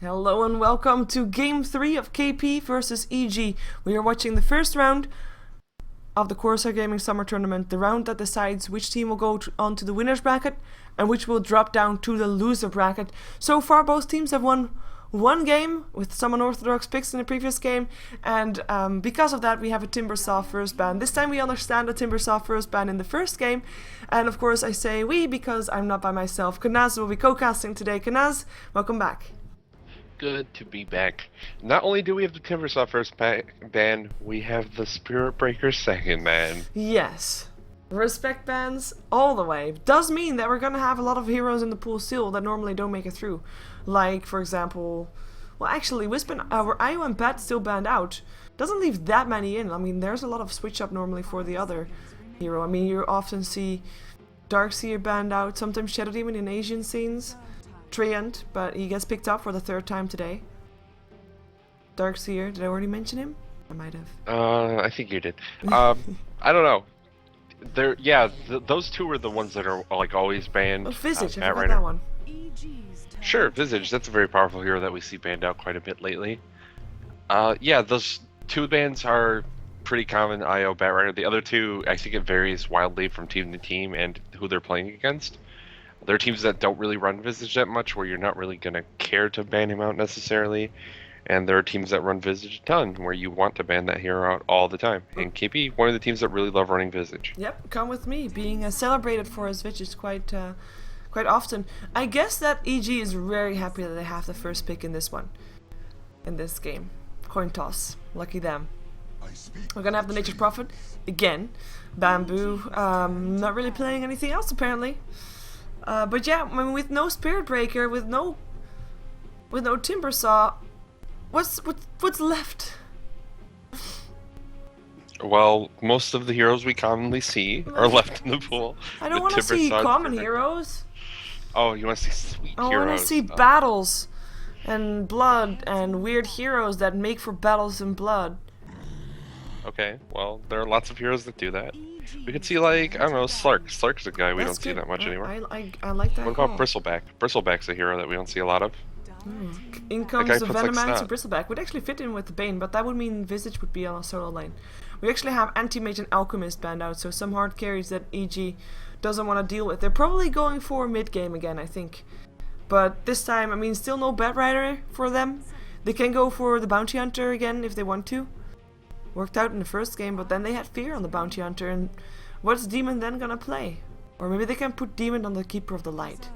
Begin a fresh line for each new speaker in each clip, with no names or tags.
Hello and welcome to Game 3 of KP versus EG. We are watching the first round of the Corsair Gaming Summer Tournament, the round that decides which team will go on to the winner's bracket and which will drop down to the loser bracket. So far both teams have won one game with some unorthodox picks in the previous game, and because of that we have a Timbersaw first ban. This time we understand the Timbersaw first ban in the first game, and of course I say we because I'm not by myself. Kanaz will be co-casting today. Kanaz, welcome back.
Good to be back. Not only do we have the Timbersaw first ban, we have the Spirit Breaker second ban.
Yes. Respect bans all the way. Does mean that we're gonna have a lot of heroes in the pool still that normally don't make it through. Like, for example, well actually, Io and Bat still banned out. Doesn't leave that many in. I mean, there's a lot of switch up normally for the other hero. I mean, you often see Darkseer banned out, sometimes Shadow Demon in Asian scenes. Treant, but he gets picked up for the third time today. Darkseer, did I already mention him? I might have.
I think you did. I don't know. Those two are the ones that are like always banned.
Oh, Visage, I forgot that one.
Sure, Visage, that's a very powerful hero that we see banned out quite a bit lately. Those two bans are pretty common, Io, Batrider. The other two, I think it varies wildly from team to team and who they're playing against. There are teams that don't really run Visage that much, where you're not really going to care to ban him out necessarily. And there are teams that run Visage a ton, where you want to ban that hero out all the time. And KP, one of the teams that really love running Visage.
Yep, come with me. Being celebrated for his Visage quite often. I guess that EG is very happy that they have the first pick in this one. In this game. Coin toss. Lucky them. We're going to have the Nature's Prophet again. Bamboo. Not really playing anything else apparently. But yeah, I mean, with no Spirit Breaker, with no Timbersaw, what's left?
Well, most of the heroes we commonly see are left in the pool.
I don't want to see common heroes.
Oh, you want to see sweet heroes?
I want to see battles and blood and weird heroes that make for battles and blood.
Okay, well, there are lots of heroes that do that. We could see, like, I don't know, Slark. Slark's a guy we don't see that much anymore.
I like that.
What about Bristleback? Bristleback's a hero that we don't see a lot of.
In comes the Venomancer Bristleback. Would actually fit in with the Bane, but that would mean Visage would be on a solo lane. We actually have Anti-Mage and Alchemist banned out, so some hard carries that EG doesn't want to deal with. They're probably going for mid-game again, I think. But this time, I mean, still no Batrider for them. They can go for the Bounty Hunter again if they want to. Worked out in the first game, but then they had Fear on the Bounty Hunter, and what's Demon then gonna play? Or maybe they can put Demon on the Keeper of the Light.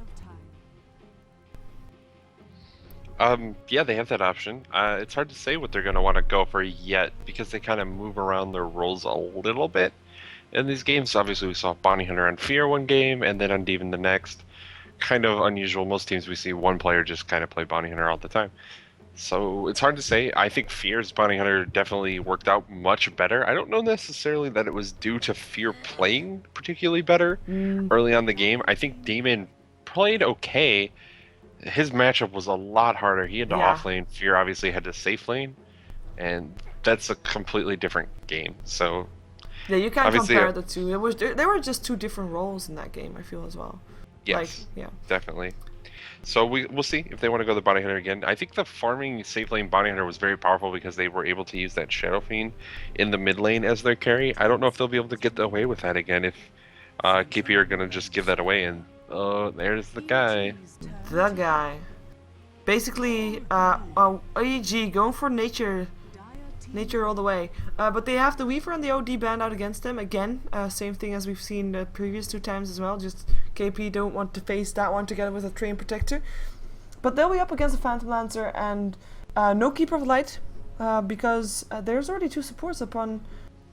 Yeah, they have that option. It's hard to say what they're gonna want to go for yet, because they kind of move around their roles a little bit in these games. Obviously, we saw Bounty Hunter on Fear one game, and then on Demon the next. Kind of unusual. Most teams we see one player just kind of play Bounty Hunter all the time. So it's hard to say. I think Fear's Bounty Hunter definitely worked out much better. I don't know necessarily that it was due to Fear playing particularly better early on the game. I think Demon played okay. His matchup was a lot harder. He had to off lane. Fear obviously had to safe lane. And that's a completely different game. So
yeah, you can't compare the two. There were just two different roles in that game, I feel, as well.
Yes, definitely. So we'll see if they want to go the Bounty Hunter again. I think the farming safe lane Bounty Hunter was very powerful because they were able to use that Shadow Fiend in the mid lane as their carry. I don't know if they'll be able to get away with that again if KP are going to just give that away. And there's the guy.
The guy. Basically, AEG going for nature all the way. But they have the Weaver and the OD banned out against them again. Same thing as we've seen the previous two times as well. Just KP don't want to face that one together with a Train Protector. But they'll be up against a Phantom Lancer and no Keeper of the Light because there's already two supports upon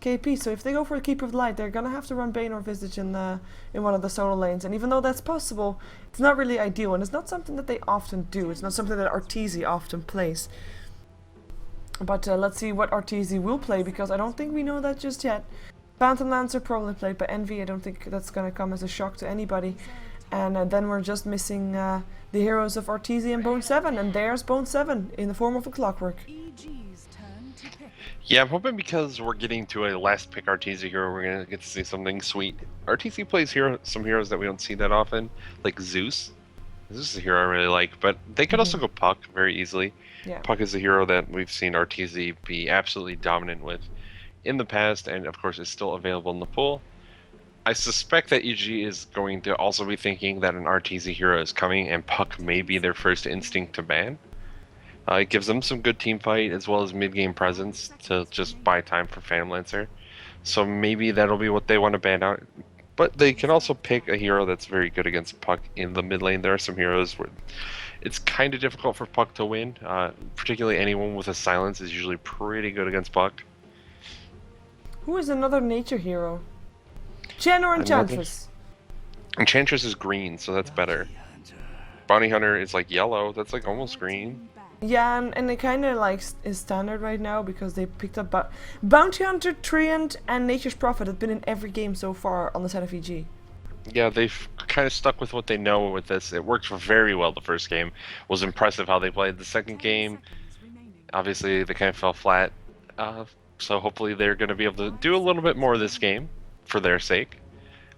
KP. So if they go for a Keeper of the Light, they're gonna have to run Bane or Visage in one of the solo lanes. And even though that's possible, it's not really ideal, and it's not something that they often do. It's not something that Arteezy often plays. But let's see what Arteezy will play, because I don't think we know that just yet. Phantom Lancer probably played by Envy. I don't think that's going to come as a shock to anybody. And then we're just missing the heroes of Arteezy and Bone 7. And there's Bone 7 in the form of a Clockwork.
Yeah, I'm hoping because we're getting to a last pick Arteezy hero, we're going to get to see something sweet. Arteezy plays some heroes that we don't see that often, like Zeus. This is a hero I really like, but they could also go Puck very easily.
Yeah.
Puck is a hero that we've seen RTZ be absolutely dominant with in the past, and of course is still available in the pool. I suspect that EG is going to also be thinking that an RTZ hero is coming, and Puck may be their first instinct to ban. It gives them some good team fight as well as mid-game presence to just buy time for Phantom Lancer. So maybe that'll be what they want to ban out. But they can also pick a hero that's very good against Puck in the mid lane. There are some heroes where it's kind of difficult for Puck to win. Particularly anyone with a silence is usually pretty good against Puck.
Who is another nature hero? Chen or Enchantress?
Enchantress is green, so that's better. Bounty Hunter is like yellow, that's like almost green.
Yeah, and it kind of like is standard right now because they picked up Bounty Hunter, Treant, and Nature's Prophet have been in every game so far on the side of EG.
Yeah, they've kind of stuck with what they know with this. It worked very well the first game. It was impressive how they played the second game. Obviously, they kind of fell flat. So hopefully they're going to be able to do a little bit more this game for their sake.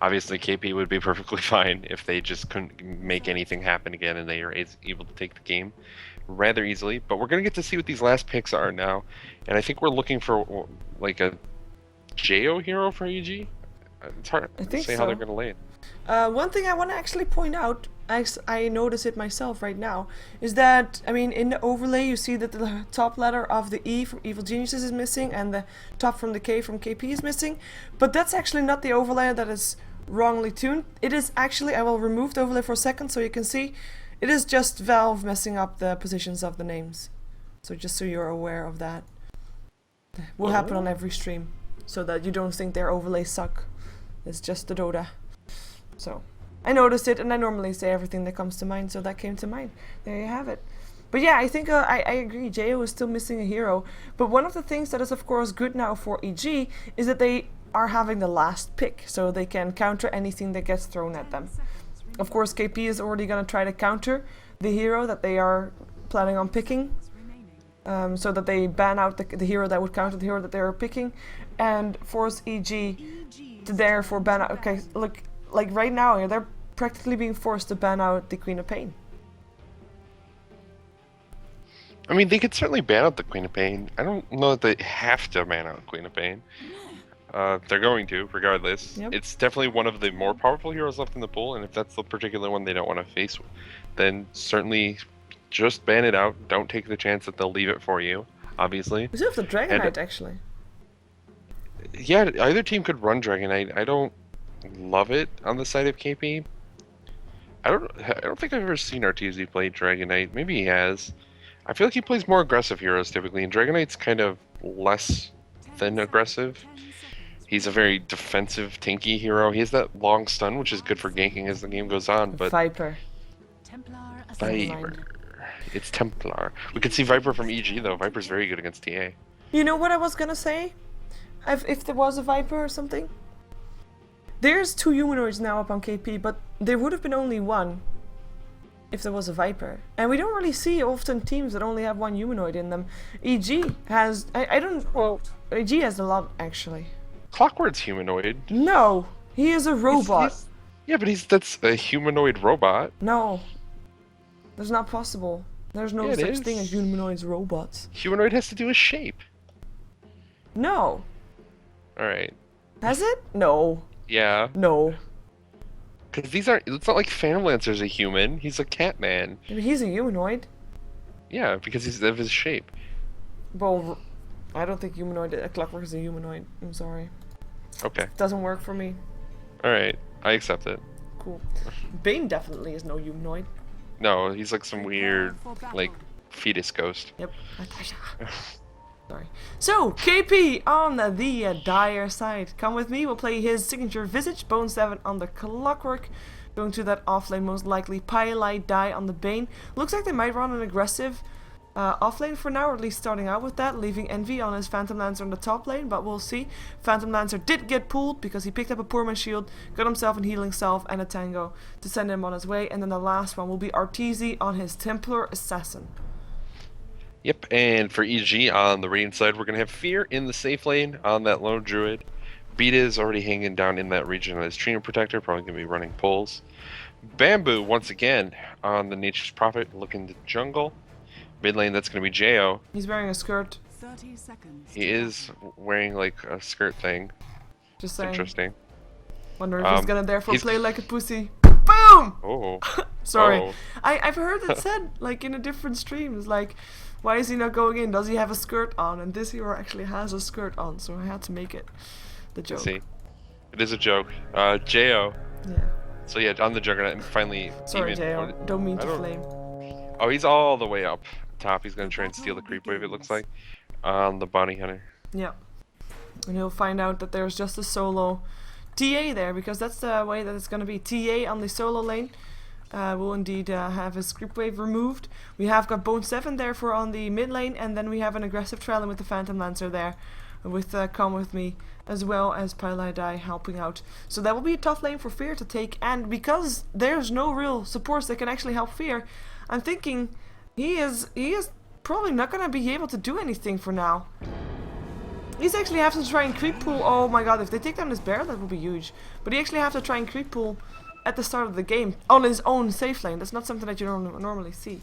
Obviously, KP would be perfectly fine if they just couldn't make anything happen again and they are able to take the game rather easily. But we're going to get to see what these last picks are now. And I think we're looking for like a JO hero for EG. It's hard to say how they're going to lay it.
One thing I want to actually point out, as I notice it myself right now, is that, I mean, in the overlay you see that the top letter of the E from Evil Geniuses is missing and the top from the K from KP is missing, but that's actually not the overlay that is wrongly tuned. It is actually, I will remove the overlay for a second so you can see, it is just Valve messing up the positions of the names. So just so you're aware of that. Will happen on every stream, so that you don't think their overlays suck. It's just the Dota. So, I noticed it, and I normally say everything that comes to mind, so that came to mind. There you have it. But yeah, I think I agree, JO is still missing a hero. But one of the things that is of course good now for EG is that they are having the last pick, so they can counter anything that gets thrown at them. Of course, KP is already going to try to counter the hero that they are planning on picking, so that they ban out the hero that would counter the hero that they are picking, and force EG to therefore ban out. Okay, look, like right now, they're practically being forced to ban out the Queen of Pain.
I mean, they could certainly ban out the Queen of Pain. I don't know that they have to ban out Queen of Pain. They're going to, regardless.
Yep.
It's definitely one of the more powerful heroes left in the pool, and if that's the particular one they don't want to face, then certainly just ban it out. Don't take the chance that they'll leave it for you, obviously.
We still have the Dragon Knight, actually.
Yeah, either team could run Dragon Knight. I don't love it on the side of KP. I don't think I've ever seen RTZ play Dragon Knight. Maybe he has. I feel like he plays more aggressive heroes typically, and Dragon Knight's kind of less than aggressive. He's a very defensive, tanky hero. He has that long stun, which is good for ganking as the game goes on. But
Viper.
Viper. It's Templar. We could see Viper from EG though. Viper's very good against TA.
You know what I was gonna say? If there was a Viper or something? There's 2 humanoids now up on KP, but there would have been only 1 if there was a Viper. And we don't really see often teams that only have 1 humanoid in them. EG has... EG has a lot, actually.
Clockwork's humanoid.
No! He is a robot.
Yeah, but that's a humanoid robot.
No. That's not possible. There's no such thing as humanoids robots.
Humanoid has to do with shape.
No.
Alright.
Has it? No.
Yeah.
No.
Because it's not like Phantom Lancer's a human. He's a cat man.
He's a humanoid.
Yeah, because he's of his shape.
Well, I don't think Clockwork is a humanoid. I'm sorry.
Okay.
It doesn't work for me.
Alright, I accept it.
Cool. Bane definitely is no humanoid.
No, he's like some weird, like, fetus ghost.
Yep. Sorry. So, KP on the Dire side. Come with me, we'll play his signature Visage, Bone 7 on the Clockwork. Going to that offlane, most likely Pyrelite die on the Bane. Looks like they might run an aggressive offlane for now, or at least starting out with that, leaving Envy on his Phantom Lancer on the top lane, but we'll see. Phantom Lancer did get pulled because he picked up a Poor Man's Shield, got himself a Healing Self and a Tango to send him on his way, and then the last one will be RTZ on his Templar Assassin.
Yep, and for EG on the Radiant side, we're going to have Fear in the safe lane on that lone Druid. Beta is already hanging down in that region as Treant Protector, probably going to be running pulls. Bamboo, once again, on the Nature's Prophet, looking to jungle. Mid lane, that's going to be Jo.
He's wearing a skirt.
30 seconds.
He is wearing, like, a skirt thing.
Just
It's
saying.
interesting.
Wonder if he's gonna therefore
he's-
play like a pussy. Boom!
Oh.
Sorry.
Oh.
I've heard it said, like, in a different streams, like, why is he not going in? Does he have a skirt on? And this hero actually has a skirt on, so I had to make it the joke.
See. It is a joke. Jo.
Yeah.
So yeah, on the Juggernaut, and finally...
Sorry,
even-
J.O. Don't mean to
don't-
flame.
Oh, he's all the way up top. He's going to try and steal the creep wave, it looks like, on the Bounty Hunter.
Yeah. And he'll find out that there's just a solo TA there, because that's the way that it's going to be. TA on the solo lane will indeed have his creep wave removed. We have got Bone 7 there for on the mid lane, and then we have an aggressive Trellin with the Phantom Lancer there, with Come With Me, as well as Pylai helping out. So that will be a tough lane for Fear to take, and because there's no real supports that can actually help Fear, I'm thinking he is probably not going to be able to do anything for now. He's actually have to try and creep pool. Oh my god, if they take down this bear, that would be huge. But he actually have to try and creep pool at the start of the game on his own safe lane. That's not something that you normally see.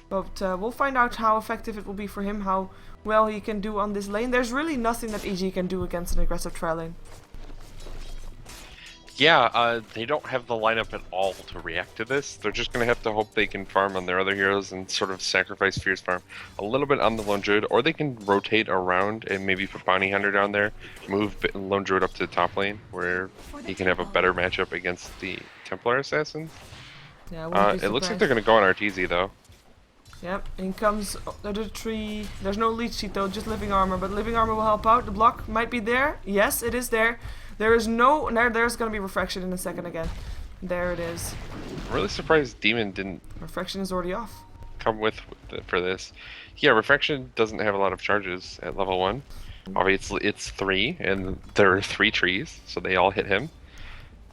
But we'll find out how effective it will be for him, how well he can do on this lane. There's really nothing that EG can do against an aggressive trail lane.
Yeah, they don't have the lineup at all to react to this. They're just going to have to hope they can farm on their other heroes and sort of sacrifice Fear's farm a little bit on the Lone Druid, or they can rotate around and maybe put Bounty Hunter down there, move Lone Druid up to the top lane, where he can have a better matchup against the Templar Assassins.
Yeah,
It looks like they're going to go on Arteezy, though.
Yep, in comes the tree. There's no leech sheet though, just living armor, but living armor will help out. The block might be there. Yes, it is there. There is no... There's going to be refraction in a second again. There it is.
I'm really surprised Demon didn't
Refraction is already off.
come with for this. Yeah, Refraction doesn't have a lot of charges at level 1. Obviously, it's 3, and there are 3 trees, so they all hit him.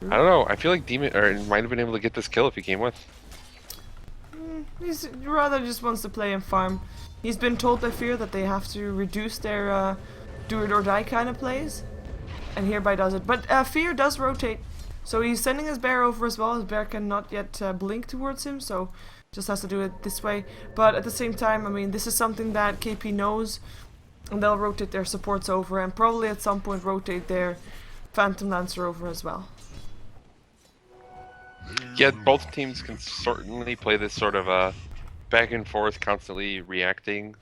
I don't know. I feel like Demon might have been able to get this kill if he came with.
He's rather just wants to play and farm. He's been told by Fear that they have to reduce their do it or die kind of plays, and hereby does it. But Fear does rotate, so he's sending his bear over as well. His bear cannot yet blink towards him, so just has to do it this way. But at the same time, I mean, this is something that KP knows, and they'll rotate their supports over, and probably at some point rotate their Phantom Lancer over as well.
Yeah, both teams can certainly play this sort of back and forth, constantly reacting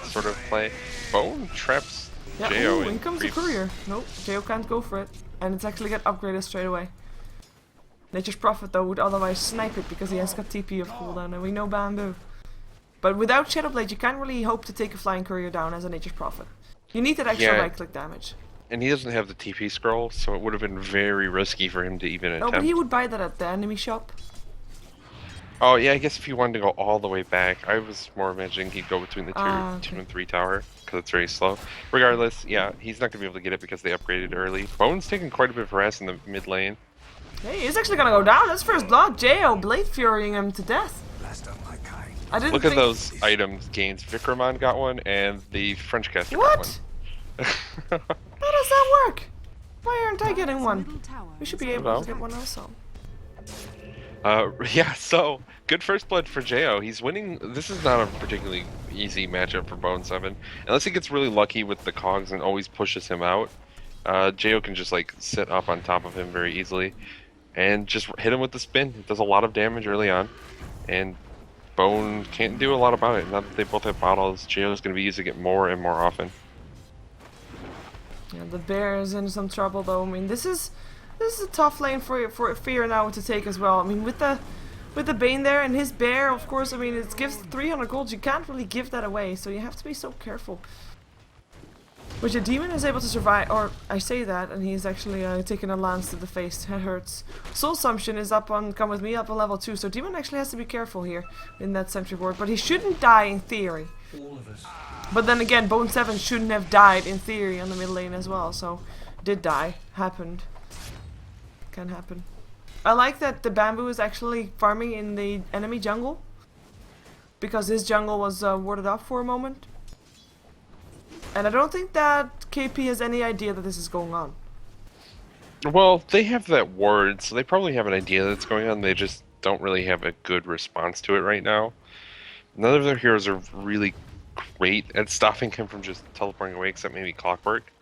sort of play. Bone traps
Yeah,
Jo
ooh, in
and
comes the
creeps.
courier. Nope, Jo can't go for it. And it's actually got upgraded straight away. Nature's Prophet though would otherwise snipe it because he has got TP of cooldown, and we know Bamboo. But without Shadowblade you can't really hope to take a flying courier down as a Nature's Prophet. You need that extra
Yeah.
right click damage.
And he doesn't have the TP scroll, so it would have been very risky for him to even
No,
attempt.
but he would buy that at the enemy shop.
Oh yeah, I guess if he wanted to go all the way back, I was more imagining he'd go between the
Okay.
2 and 3 tower, because it's very slow. Regardless, yeah, he's not going to be able to get it because they upgraded early. Bone's taking quite a bit of harass in the mid lane.
Hey, he's actually gonna go down. That's first blood. Jo Blade Furying him to death. I didn't
Look at
think...
those items gains. Vikramon got one, and the French caster
What?
got one.
How does that work? Why aren't I getting one?
Middle tower
We should be
is
able
Hello?
to get one also.
Yeah, so good first blood for Jo. He's winning. This is not a particularly easy matchup for Bone 7. Unless he gets really lucky with the cogs and always pushes him out, Jo can just like sit up on top of him very easily and just hit him with the spin. It does a lot of damage early on, and Bone can't do a lot about it. Now that they both have bottles, Jo is going to be using it more and more often.
Yeah, the bear is in some trouble though. I mean, this is a tough lane for Fear now to take as well. I mean, with the Bane there and his bear, of course. I mean, it gives 300 gold. You can't really give that away, so you have to be so careful. But your demon is able to survive, or I say that, and he's actually taking a lance to the face. That hurts. Soul Assumption is up on Come With Me, up on level 2, so demon actually has to be careful here in that sentry board. But he shouldn't die in theory. But then again, Bone 7 shouldn't have died in theory on the mid lane as well, so did die. Happened. Can happen. I like that the Bamboo is actually farming in the enemy jungle, because his jungle was warded off for a moment. And I don't think that KP has any idea that this is going on.
Well, they have that ward, so they probably have an idea that's going on. They just don't really have a good response to it right now. None of their heroes are really great at stopping him from just teleporting away, except maybe Clockwork.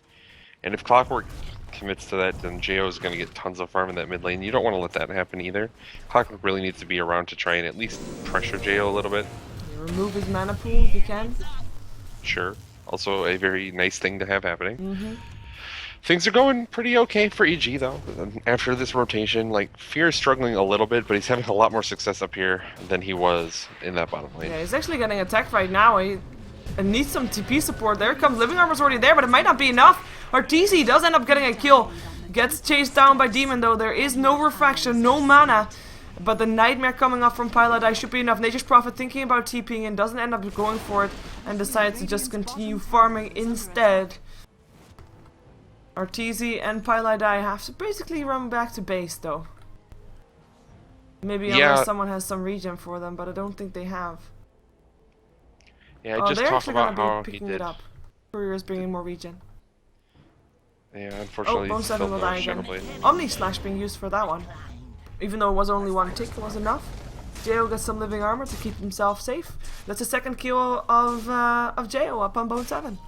And if Clockwork commits to that, then Jo is going to get tons of farm in that mid lane. You don't want to let that happen either. Clockwork really needs to be around to try and at least pressure Jo a little bit.
You remove his mana pool if you can.
Sure. Also a very nice thing to have happening. Things are going pretty okay for EG though. After this rotation, like Fear is struggling a little bit, but he's having a lot more success up here than he was in that bottom lane.
Yeah, he's actually getting attacked right now. He needs some TP support. There comes Living Armor's already there, but it might not be enough. Arteezy does end up getting a kill. Gets chased down by Demon though. There is no refraction, no mana. But the Nightmare coming up from Pilot should be enough. Nature's Prophet thinking about TPing and doesn't end up going for it and decides to just continue farming instead. Arteezy and Pilot have to basically run back to base though. Maybe unless someone has some regen for them, but I don't think they have.
Yeah, I just talked about how he
picking
did.
it up. Courier is bringing more regen.
Yeah, unfortunately,
Bone 7 will die again. Omni Slash being used for that one. Even though it was only one tick, it was enough. Jo gets some living armor to keep himself safe. That's a second kill of Jo up on Bone 7.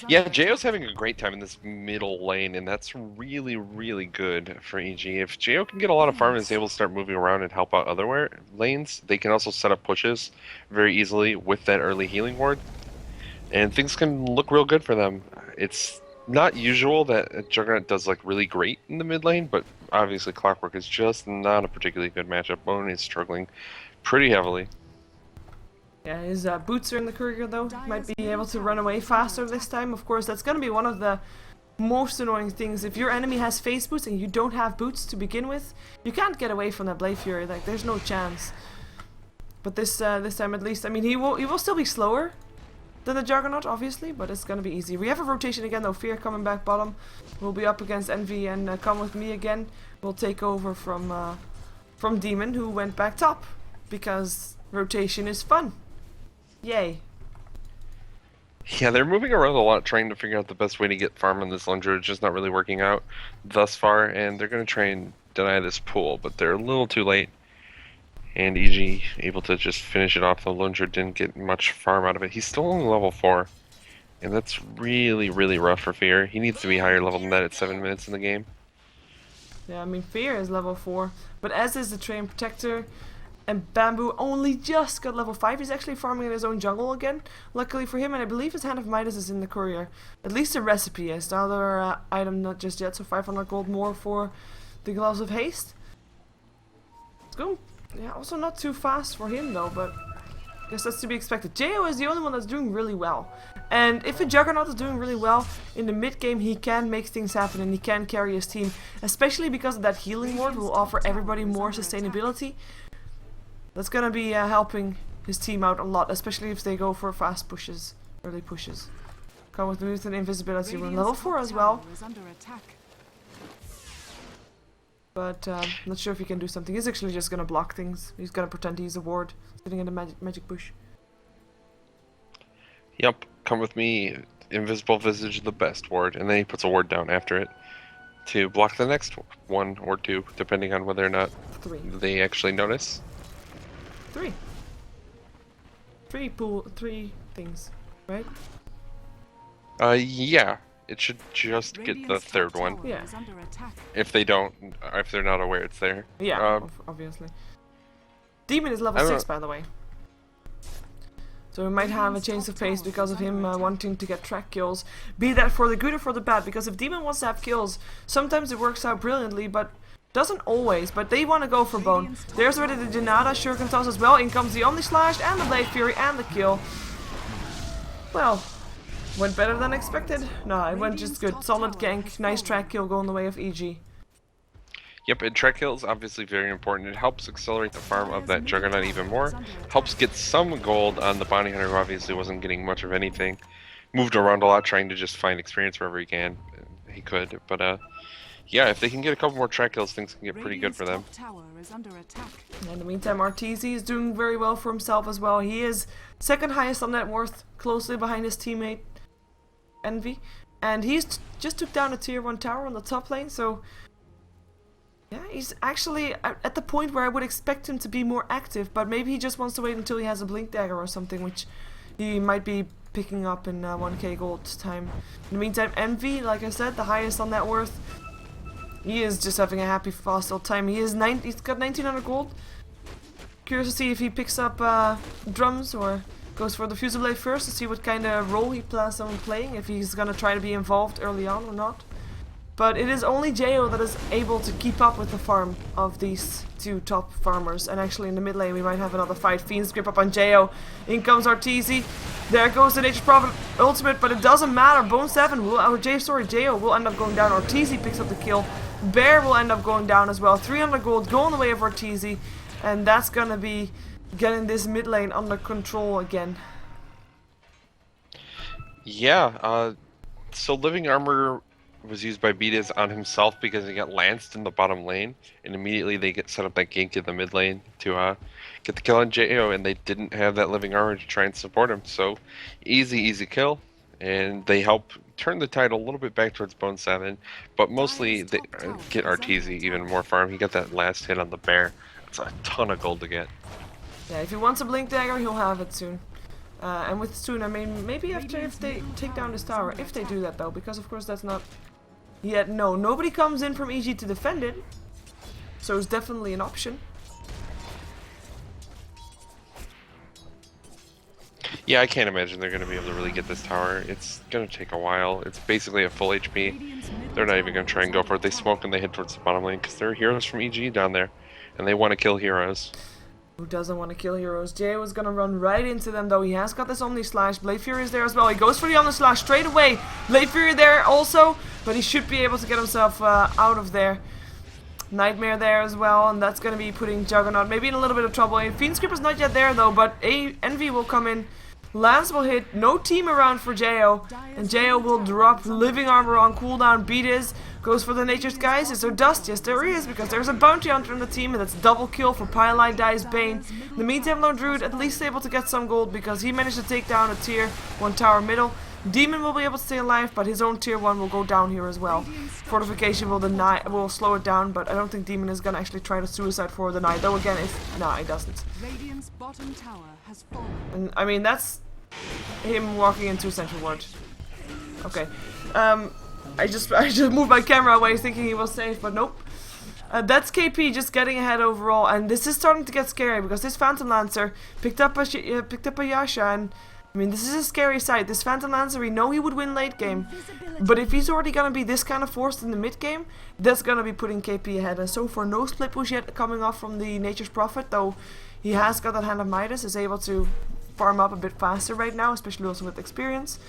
Yeah, Jo's having a great time in this middle lane, and that's really, really good for EG. If Jo can get a lot of farm and is able to start moving around and help out other lanes, they can also set up pushes very easily with that early healing ward, and things can look real good for them. It's not usual that a Juggernaut does like really great in the mid lane, but obviously Clockwork is just not a particularly good matchup. Bone is struggling pretty heavily.
Yeah, his boots are in the courier though. Might be able to run away faster this time. Of course, that's going to be one of the most annoying things. If your enemy has phase boots and you don't have boots to begin with, you can't get away from that Blade Fury. Like, there's no chance. But this time at least, I mean, he will still be slower than the Juggernaut, obviously, but it's going to be easy. We have a rotation again though. Fear coming back bottom. We'll be up against Envy and Come With Me again. We'll take over from Demon, who went back top because rotation is fun. Yay.
Yeah, they're moving around a lot trying to figure out the best way to get farm on this Lundra. It's just not really working out thus far, and they're going to try and deny this pool, but they're a little too late. And EG able to just finish it off. The Lundra didn't get much farm out of it. He's still only level 4, and that's really, really rough for Fear. He needs to be higher level than that at 7 minutes in the game.
Yeah, I mean, Fear is level 4, but as is the Train Protector. And Bamboo only just got level 5. He's actually farming in his own jungle again, luckily for him. And I believe his Hand of Midas is in the courier. At least the recipe is. The other item not just yet. So 500 gold more for the Gloves of Haste. It's going, yeah, also not too fast for him though, but I guess that's to be expected. Jo is the only one that's doing really well. And if a Juggernaut is doing really well, in the mid game he can make things happen and he can carry his team. Especially because of that healing ward will offer everybody more sustainability. That's gonna be helping his team out a lot, especially if they go for fast pushes, early pushes. Come with Move and Invisibility rune level 4 as well. But not sure if he can do something. He's actually just gonna block things. He's gonna pretend he's a ward sitting in the magic bush.
Yep, Come With Me, Invisible Visage, the best ward, and then he puts a ward down after it to block the next one or two, depending on whether or not they actually notice. 3 things, right? Yeah. It should just get the third one.
Yeah.
If they're not aware it's there.
Yeah, obviously. Demon is level 6, by the way. So we might have a change of pace because of him wanting to get track kills. Be that for the good or for the bad, because if Demon wants to have kills, sometimes it works out brilliantly, but doesn't always, but they want to go for Bone. There's already the Janada, Shuriken toss as well. In comes the Omni Slash and the Blade Fury and the kill. Well, went better than expected. No, it went just good. Solid gank, nice track kill going the way of EG.
Yep, and track kill is obviously very important. It helps accelerate the farm of that Juggernaut even more. Helps get some gold on the Bounty Hunter, who obviously wasn't getting much of anything. Moved around a lot trying to just find experience wherever he could. But yeah, if they can get a couple more track kills, things can get pretty good for them.
In the meantime, Arteezy is doing very well for himself as well. He is second highest on net worth, closely behind his teammate Envy. And he's just took down a tier 1 tower on the top lane, so Yeah, he's actually at the point where I would expect him to be more active, but maybe he just wants to wait until he has a blink dagger or something, which he might be picking up in 1k gold time. In the meantime, Envy, like I said, the highest on net worth, he is just having a happy fossil time. He's got 1900 gold. Curious to see if he picks up drums or goes for the Fusiblade first to see what kind of role he plans on playing, if he's gonna try to be involved early on or not. But it is only Jo that is able to keep up with the farm of these two top farmers. And actually in the mid lane we might have another fight. Fiend's grip up on Jo. In comes Arteezy. There goes the Nature's Prophet ultimate, but it doesn't matter. Bone 7 will, Jo will end up going down. Arteezy picks up the kill. Bear will end up going down as well. 300 gold going the way of Arteezy. And that's gonna be getting this mid lane under control again.
Yeah, so Living Armor was used by Beatus on himself because he got lanced in the bottom lane, and immediately they get set up that gank in the mid lane to get the kill on Jo, and they didn't have that Living Armor to try and support him. So easy kill, and they help turn the tide a little bit back towards Bone 7, but mostly they get Arteezy even more farm. He got that last hit on the bear. It's a ton of gold to get.
Yeah, if he wants a blink dagger, he'll have it soon. And with soon, I mean, maybe after if they take down this tower. If they do that though, because of course that's not yet. No, nobody comes in from EG to defend it. So it's definitely an option.
Yeah, I can't imagine they're going to be able to really get this tower. It's going to take a while. It's basically a full HP. They're not even going to try and go for it. They smoke and they head towards the bottom lane because there are heroes from EG down there. And they want to kill heroes.
Who doesn't want to kill heroes? Jo is gonna run right into them though. He has got this Omni Slash. Blade Fury is there as well. He goes for the Omni Slash straight away. Blade Fury there also, but he should be able to get himself out of there. Nightmare there as well, and that's gonna be putting Juggernaut maybe in a little bit of trouble. Fiend's Grip is not yet there though, but Envy will come in. Lance will hit. No team around for Jo, and Jo will drop Living Armor on cooldown. Beatus goes for the Nature's Skies. Is there dust? Yes, there is, because there's a Bounty Hunter in the team, and that's double kill for Pylite Dies Bane. In the meantime, Lone Druid at least able to get some gold because he managed to take down a tier 1 tower middle. Demon will be able to stay alive, but his own tier 1 will go down here as well. Fortification will slow it down, but I don't think Demon is gonna actually try to suicide for the night. Though again, nah, he doesn't.
Bottom tower has fallen.
And I mean that's him walking into Central Ward. Okay. I just moved my camera away thinking he was safe, but nope. That's KP just getting ahead overall, and this is starting to get scary because this Phantom Lancer picked up a Yasha, and I mean this is a scary sight. This Phantom Lancer, we know he would win late game, but if he's already gonna be this kind of forced in the mid game, that's gonna be putting KP ahead. And so far, no split push yet coming off from the Nature's Prophet, though he has got that Hand of Midas, is able to farm up a bit faster right now, especially also with experience.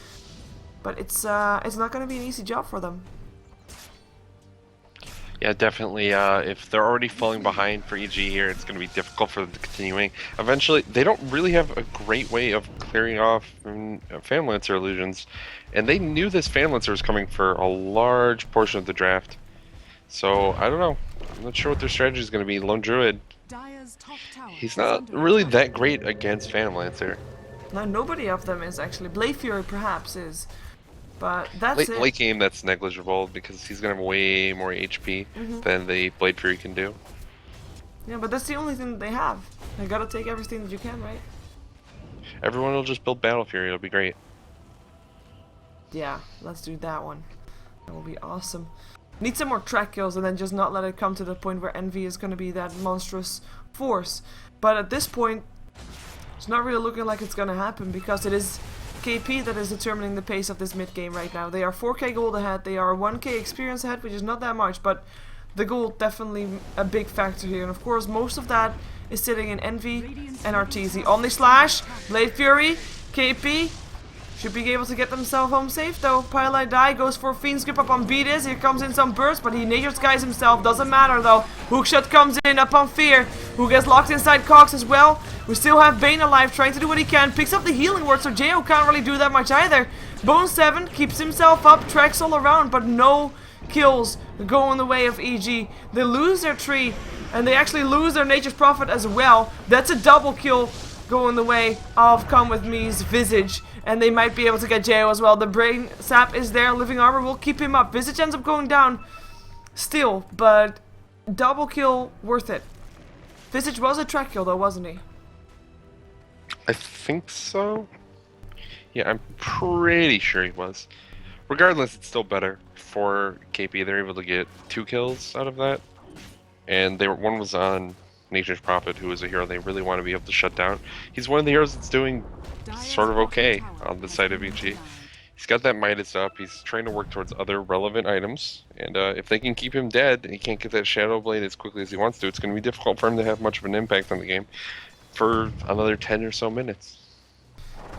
But it's not going to be an easy job for them.
Yeah, definitely. If they're already falling behind for EG here, it's going to be difficult for them to continuing. Eventually, they don't really have a great way of clearing off Fan Lancer illusions, and they knew this Fan Lancer was coming for a large portion of the draft. So I don't know. I'm not sure what their strategy is going to be. Lone Druid, he's not really that great against Phantom Lancer.
No, nobody of them is actually. Blade Fury perhaps is, but that's it.
Late game, that's negligible because he's gonna have way more HP than the Blade Fury can do.
Yeah, but that's the only thing that they have. They gotta take everything that you can, right?
Everyone will just build Battle Fury. It'll be great.
Yeah, let's do that one. That will be awesome. Need some more track kills and then just not let it come to the point where Envy is gonna be that monstrous force. But at this point, it's not really looking like it's gonna happen because it is KP that is determining the pace of this mid game right now. They are 4k gold ahead, they are 1k experience ahead, which is not that much, but the gold definitely a big factor here. And of course, most of that is sitting in Envy and Arteezy. Omni Slash, Blade Fury, KP should be able to get themselves home safe though. Pylite Die goes for Fiend's Grip up on Beatus. Here comes in some burst, but he Nature Skies himself. Doesn't matter though. Hookshot comes in up on Fear, who gets locked inside Cox as well. We still have Bane alive, trying to do what he can. Picks up the healing word, so Jo can't really do that much either. Bone 7 keeps himself up, tracks all around, but no kills go in the way of EG. They lose their tree, and they actually lose their Nature's Prophet as well. That's a double kill going the way of Come With Me's Visage. And they might be able to get Jo as well. The Brain Sap is there. Living Armor will keep him up. Visage ends up going down still, but double kill worth it. Visage was a track kill though, wasn't he?
I think so. Yeah, I'm pretty sure he was. Regardless, it's still better for KP. They're able to get 2 kills out of that. And one was on Nature's Prophet, who is a hero they really want to be able to shut down. He's one of the heroes that's doing sort of okay on the side of EG. He's got that Midas up. He's trying to work towards other relevant items. And if they can keep him dead and he can't get that Shadow Blade as quickly as he wants to, it's going to be difficult for him to have much of an impact on the game for another 10 or so minutes.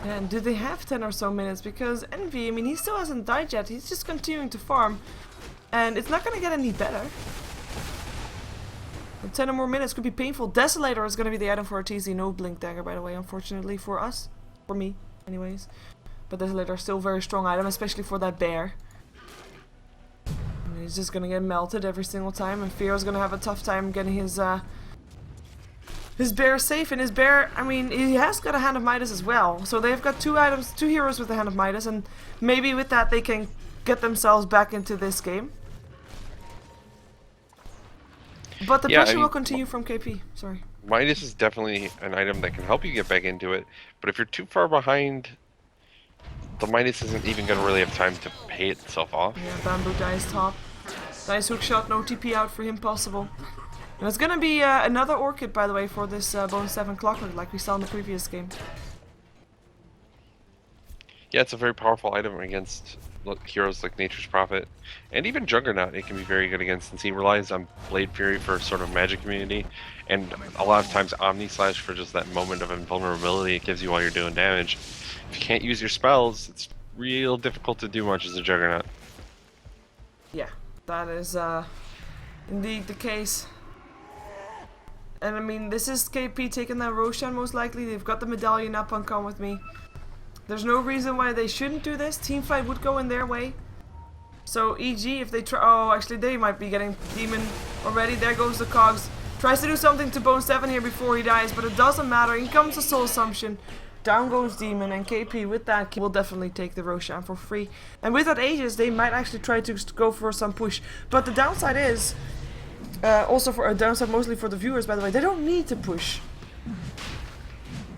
Yeah, and do they have 10 or so minutes? Because Envy, I mean, he still hasn't died yet. He's just continuing to farm. And it's not going to get any better. 10 or more minutes could be painful. Desolator is going to be the item for Arteezy. No Blink Dagger, by the way, unfortunately for us. For me, anyways. But Desolator is still a very strong item, especially for that bear. And he's just going to get melted every single time. And Fear is going to have a tough time getting his bear safe. And his bear, I mean, he has got a Hand of Midas as well. So they've got 2 items, 2 heroes with the Hand of Midas. And maybe with that they can get themselves back into this game. But the pressure will continue from KP. Sorry.
Midas is definitely an item that can help you get back into it, but if you're too far behind, the Midas isn't even going to really have time to pay itself off.
Yeah, Bamboo dies top. Nice hook shot, no TP out for him possible. And it's going to be another Orchid, by the way, for this Bone 7 Clockwork, like we saw in the previous game.
Yeah, it's a very powerful item against heroes like Nature's Prophet, and even Juggernaut it can be very good against, since he relies on Blade Fury for sort of magic immunity, and a lot of times Omni Slash for just that moment of invulnerability it gives you while you're doing damage. If you can't use your spells, it's real difficult to do much as a Juggernaut.
Yeah, that is indeed the case. And I mean, this is KP taking that Roshan most likely. They've got the medallion up on Come With Me. There's no reason why they shouldn't do this. Teamfight would go in their way. So EG, if they try... Oh, actually they might be getting Demon already. There goes the Cogs. Tries to do something to Bone 7 here before he dies, but it doesn't matter. In comes the Soul Assumption. Down goes Demon, and KP with that will definitely take the Roshan for free. And with that Aegis, they might actually try to go for some push. But the downside is... also for a downside mostly for the viewers, by the way. They don't need to push.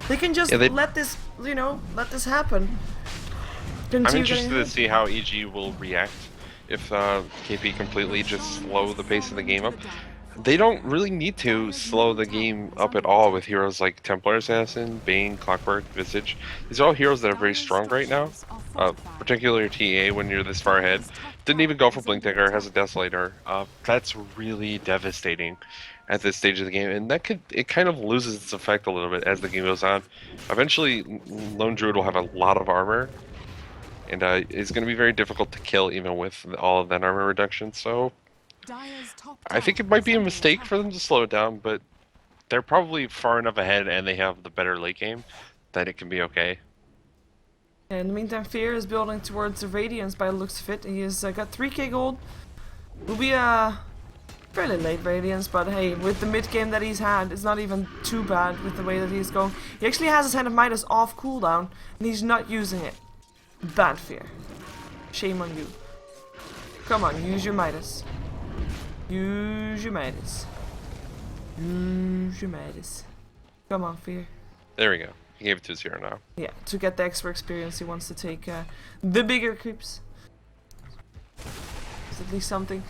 They can just let this, you know, let this happen.
I'm interested to see how EG will react if KP completely just slow the pace of the game up. They don't really need to slow the game up at all with heroes like Templar Assassin, Bane, Clockwork, Visage. These are all heroes that are very strong right now, particularly TA when you're this far ahead. Didn't even go for Blink Dagger, has a Desolator. That's really devastating at this stage of the game, and it kind of loses its effect a little bit as the game goes on. Eventually, Lone Druid will have a lot of armor, and it's going to be very difficult to kill even with all of that armor reduction, so I think it might be a mistake for them to slow it down, but they're probably far enough ahead and they have the better late game that it can be okay.
Yeah, in the meantime, Fear is building towards the Radiance by the looks of it. He has got 3k gold. Will be a fairly late Radiance, but hey, with the mid game that he's had, it's not even too bad with the way that he's going. He actually has his Hand of Midas off cooldown, and he's not using it. Bad Fear. Shame on you. Come on, use your Midas. Use your Midas. Use your Midas. Come on, Fear.
There we go. He gave it to his hero now.
Yeah, to get the extra experience, he wants to take the bigger creeps. It's at least something.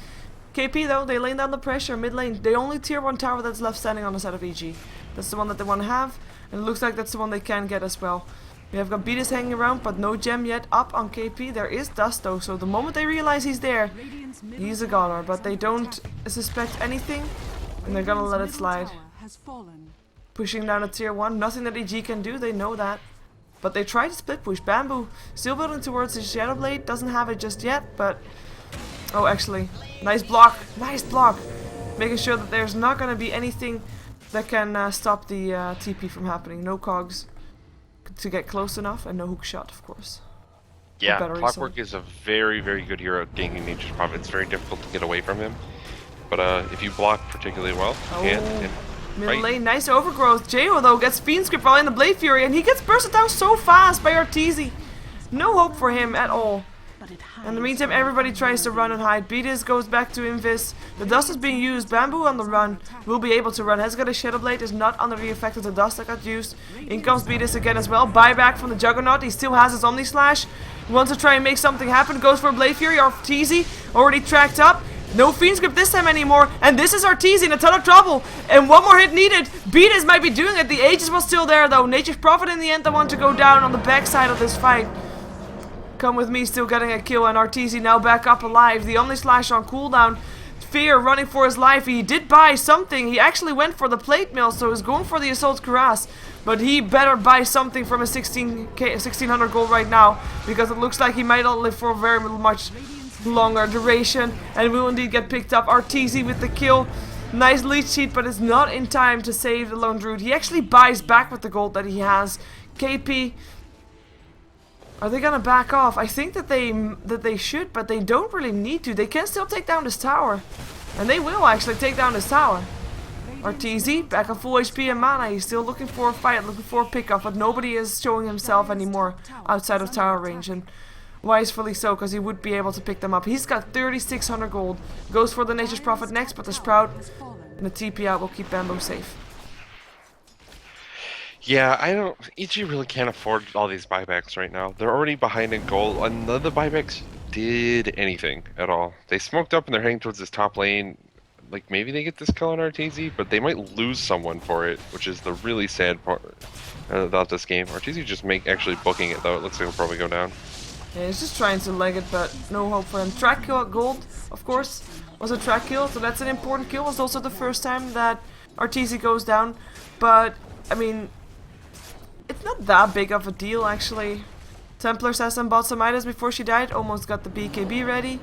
KP though, they lay down the pressure mid lane. The only tier 1 tower that's left standing on the side of EG. That's the one that they want to have, and it looks like that's the one they can get as well. We have got Beatus hanging around, but no gem yet up on KP. There is dust though, so the moment they realize he's there, he's a goner. But they don't suspect anything, and they're gonna let it slide. Pushing down a tier 1, nothing that EG can do, they know that. But they try to split push. Bamboo still building towards his Shadow Blade, doesn't have it just yet, but... Oh, actually, nice block, nice block! Making sure that there's not going to be anything that can stop the TP from happening. No cogs to get close enough, and no hook shot, of course.
Yeah, Clockwork is a very, very good hero at ganking Nature's Prophet. It's very difficult to get away from him. But if you block particularly well, you can. And
middle lane, nice overgrowth. Jo though gets Fiend Script while in the Blade Fury, and he gets bursted down so fast by Arteezy. No hope for him at all. In the meantime, everybody tries to run and hide. Beatus goes back to Invis. The dust is being used. Bamboo on the run will be able to run. Has got a Shadow Blade, is not under the effect of the dust that got used. In comes Beatus again as well. Buyback from the Juggernaut. He still has his Omni Slash. Wants to try and make something happen. Goes for Blade Fury. Arteezy already tracked up. No Fiend's Grip this time anymore. And this is Arteezy in a ton of trouble. And one more hit needed. Beatus might be doing it. The Aegis was still there though. Nature's Prophet in the end, the one to go down on the backside of this fight. Come with me, still getting a kill, and Arteezy now back up alive. The Omni Slash on cooldown. Fear running for his life. He did buy something. He actually went for the plate mill, so he's going for the Assault Cuirass. But he better buy something from his 1600 gold right now, because it looks like he might not live for very much longer duration, and will indeed get picked up. Arteezy with the kill. Nice leech sheet, but it's not in time to save the Lone Druid. He actually buys back with the gold that he has. KP. Are they gonna back off? I think that they should, but they don't really need to. They can still take down this tower. And they will actually take down this tower. Arteezy, back on full HP and mana. He's still looking for a fight, looking for a pickup, but nobody is showing himself anymore outside of tower range. And wisely so, because he would be able to pick them up. He's got 3600 gold. Goes for the Nature's Prophet next, but the Sprout and the TP out will keep Bamboo safe.
Yeah, EG really can't afford all these buybacks right now. They're already behind in gold, and none of the buybacks did anything at all. They smoked up and they're heading towards this top lane. Like, maybe they get this kill on Arteezy, but they might lose someone for it, which is the really sad part about this game. Arteezy just actually booking it, though. It looks like he'll probably go down.
Yeah, he's just trying to leg it, but no hope for him. Track kill at gold, of course, was a track kill, so that's an important kill. It's also the first time that Arteezy goes down, but, I mean, it's not that big of a deal, actually. Templar says and bought some items before she died, almost got the BKB ready.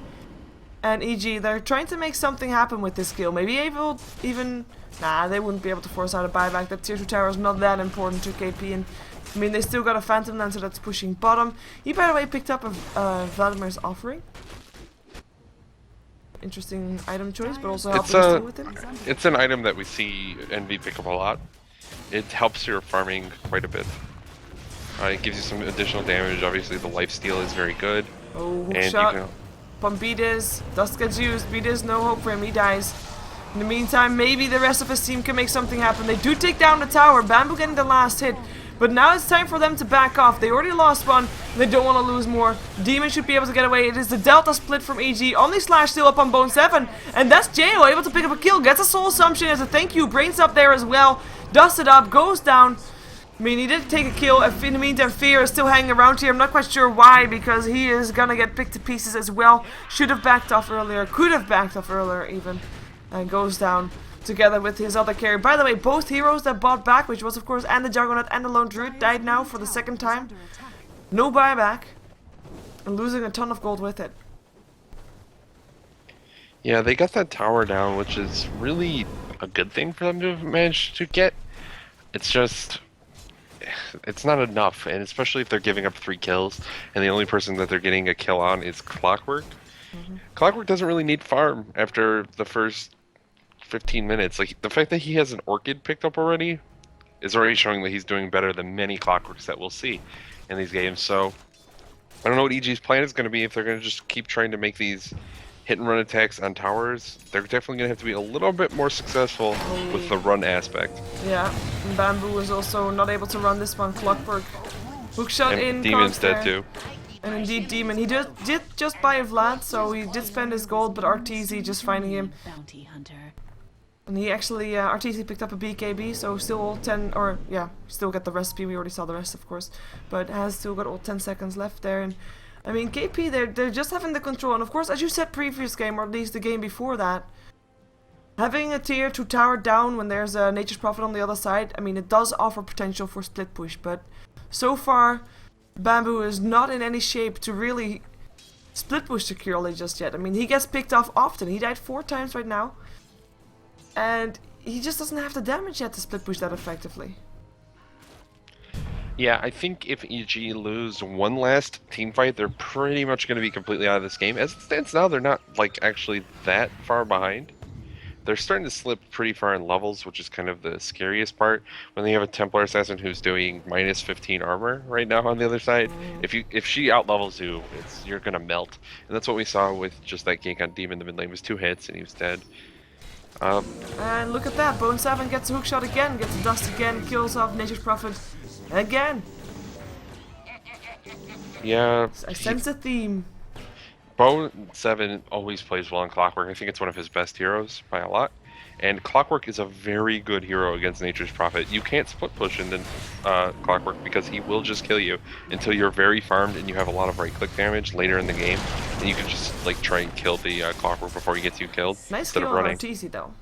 And EG, they're trying to make something happen with this kill. Maybe able even... Nah, they wouldn't be able to force out a buyback. That tier 2 tower is not that important to KP. And I mean, they still got a Phantom Lance, so that's pushing bottom. He, by the way, picked up a Vladimir's Offering. Interesting item choice, but also helping with him.
It's an item that we see Envy pick up a lot. It helps your farming quite a bit. It gives you some additional damage. Obviously, the lifesteal is very good.
Oh, hook
and
shot.
You can...
From Beatus. Dust gets used. Beatus, no hope for him. He dies. In the meantime, maybe the rest of his team can make something happen. They do take down the tower. Bamboo getting the last hit. But now it's time for them to back off. They already lost one. They don't want to lose more. Demon should be able to get away. It is the Delta split from EG. Omni Slash still up on Bone 7. And that's Jo able to pick up a kill. Gets a Soul Assumption as a thank you. Brains up there as well. Dusted up. Goes down. I mean, he did take a kill. In the meantime, Fear is still hanging around here. I'm not quite sure why, because he is gonna get picked to pieces as well. Should have backed off earlier. Could have backed off earlier, even. And goes down together with his other carry. By the way, both heroes that bought back, which was, of course, and the Juggernaut and the Lone Druid, died now for the second time. No buyback. And losing a ton of gold with it.
Yeah, they got that tower down, which is really a good thing for them to have managed to get. It's just... it's not enough, and especially if they're giving up 3 kills, and the only person that they're getting a kill on is Clockwork. Clockwork doesn't really need farm after the first 15 minutes. Like, the fact that he has an Orchid picked up already is already showing that he's doing better than many Clockworks that we'll see in these games. So, I don't know what EG's plan is going to be if they're going to just keep trying to make these hit-and-run attacks on towers. They're definitely going to have to be a little bit more successful with the run aspect.
Yeah, and Bamboo is also not able to run this one. Clockwork. Hookshot in.
Demon's dead too.
And indeed, Demon. He did just buy a Vlad, so he did spend his gold, but Arteezy just finding him. And he actually, Arteezy picked up a BKB, so still all 10, or yeah, still got the recipe. We already saw the rest, of course, but has still got all 10 seconds left there. And I mean, KP, they're just having the control. And of course, as you said previous game, or at least the game before that, having a tier 2 tower down when there's a Nature's Prophet on the other side, I mean, it does offer potential for split push. But so far, Bamboo is not in any shape to really split push securely just yet. I mean, he gets picked off often. He died 4 times right now. And he just doesn't have the damage yet to split push that effectively.
Yeah, I think if EG lose one last team fight, they're pretty much going to be completely out of this game. As it stands now, they're not, like, actually that far behind. they're starting to slip pretty far in levels, which is kind of the scariest part. When they have a Templar assassin who's doing minus 15 armor right now on the other side, if she outlevels you, you're gonna melt. And that's what we saw with just that gank on Demon. The mid lane was 2 hits and he was dead.
And look at that, Bone 7 gets a hookshot again, gets a dust again, kills off Nature's Prophet again.
Yeah.
I sense a theme.
Bone 7 always plays well in Clockwork. I think it's one of his best heroes by a lot. And Clockwork is a very good hero against Nature's Prophet. You can't split push into Clockwork because he will just kill you until you're very farmed and you have a lot of right-click damage later in the game. And you can just like try and kill the Clockwork before he gets you killed.
Nice
instead
kill
of
on
running.
Arteezy though.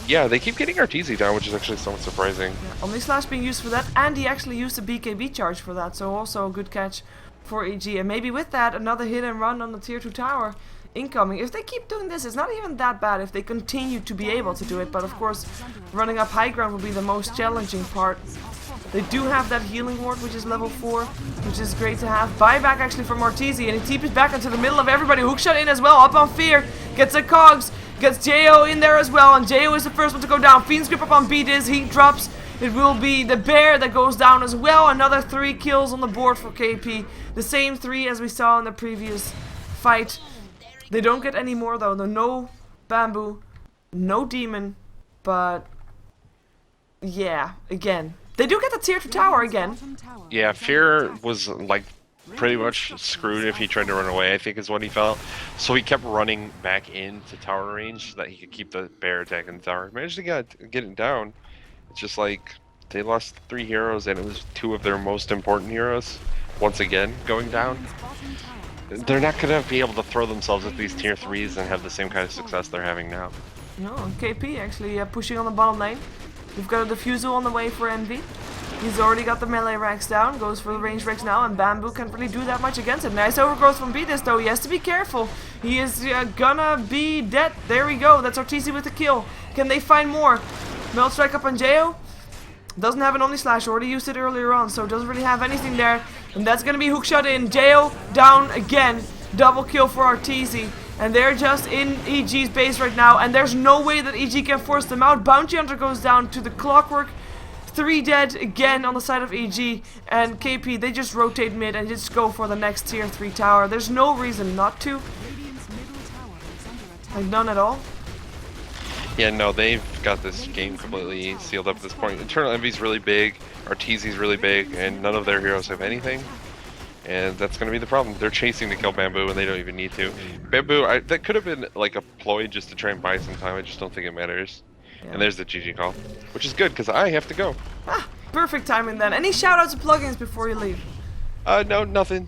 Yeah, they keep getting Arteezy down, which is actually somewhat surprising.
Yeah, Omni Slash being used for that, and he actually used a BKB charge for that, so also a good catch for EG. And maybe with that, another hit and run on the tier 2 tower incoming. If they keep doing this, it's not even that bad if they continue to be able to do it, but of course, running up high ground will be the most challenging part. They do have that healing ward, which is level 4, which is great to have. Buyback actually from Arteezy, and he TPs back into the middle of everybody. Hookshot in as well, up on Fear, gets a Cogs, gets Jo in there as well, and Jo is the first one to go down. Fiend's Grip up on B-Diz, he drops. It will be the Bear that goes down as well. Another 3 kills on the board for KP. The same 3 as we saw in the previous fight. They don't get any more though. No Bamboo, no Demon, but yeah, again. They do get the tier 2 tower again.
Yeah, Fear was like pretty much screwed if he tried to run away, I think is what he felt. So he kept running back into tower range so that he could keep the Bear attacking the tower. Managed to get it down. It's just like they lost 3 heroes and it was 2 of their most important heroes once again going down. They're not going to be able to throw themselves at these tier 3s and have the same kind of success they're having now.
No, KP actually pushing on the bottom lane. We've got a Diffusal on the way for Envy. He's already got the melee racks down, goes for the range racks now, and Bamboo can't really do that much against him. Nice overgrowth from B-Diz though, he has to be careful. He is gonna be dead. There we go, that's Arteezy with the kill. Can they find more? Melt Strike up on Jo. Doesn't have an Omni Slash, already used it earlier on, so doesn't really have anything there. And that's gonna be hookshot in. Jo down again. Double kill for Arteezy. And they're just in EG's base right now, and there's no way that EG can force them out. Bounty Hunter goes down to the Clockwork. 3 dead again on the side of EG, and KP, they just rotate mid and just go for the next tier 3 tower. There's no reason not to. Like, none at all.
Yeah, no, they've got this game completely sealed up at this point. Eternal Envy's really big, Arteezy's really big, and none of their heroes have anything. And that's going to be the problem. They're chasing to kill Bamboo and they don't even need to. Bamboo, that could have been like a ploy just to try and buy some time. I just don't think it matters. Yeah. And there's the GG call, which is good because I have to go.
Ah, perfect timing then. Any shoutouts or plugins before you leave?
No, nothing.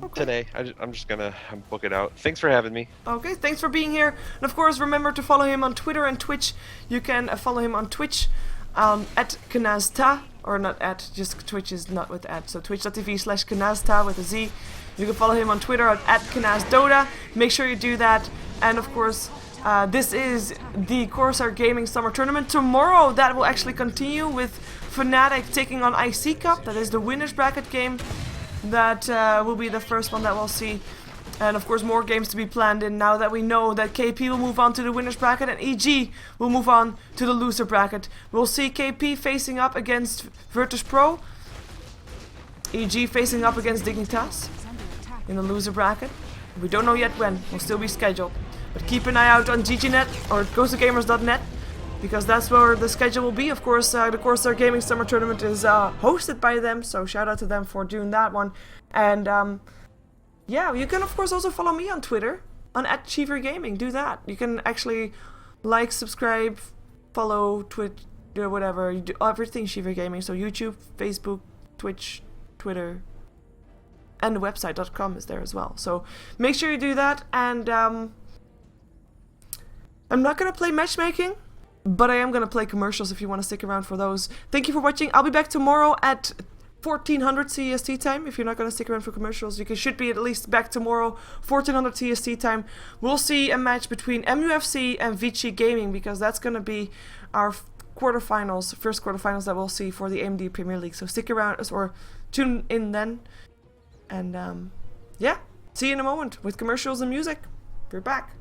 Okay. Today. I'm just gonna book it out. Thanks for having me.
Okay, thanks for being here. And of course, remember to follow him on Twitter and Twitch. You can follow him on Twitch at Kanazta, or not at, just Twitch is not with at. So twitch.tv/Kanazta with a Z. You can follow him on Twitter at KanazDota. Make sure you do that. And of course, this is the Corsair Gaming Summer Tournament. Tomorrow, that will actually continue with Fnatic taking on IC Cup. That is the winners bracket game. That will be the first one that we'll see. And of course more games to be planned in now that we know that KP will move on to the winners bracket and EG will move on to the loser bracket. We'll see KP facing up against Virtus Pro. EG facing up against Dignitas in the loser bracket. We don't know yet when. Will still be scheduled. But keep an eye out on GGNet or GhostofGamers.net. Because that's where the schedule will be. Of course, the Corsair Gaming Summer Tournament is hosted by them, so shout out to them for doing that one. And yeah, you can of course also follow me on Twitter, on @SheeverGaming. Do that. You can actually like, subscribe, follow, Twitch, whatever. You do everything SheeverGaming. So YouTube, Facebook, Twitch, Twitter, and the website.com is there as well. So make sure you do that. And I'm not gonna play matchmaking. But I am going to play commercials if you want to stick around for those. Thank you for watching. I'll be back tomorrow at 1400 CEST time. If you're not going to stick around for commercials, you should be at least back tomorrow, 1400 CEST time. We'll see a match between MUFC and Vici Gaming because that's going to be our quarterfinals, first quarterfinals that we'll see for the AMD Premier League. So stick around or tune in then. And yeah, see you in a moment with commercials and music. We're back.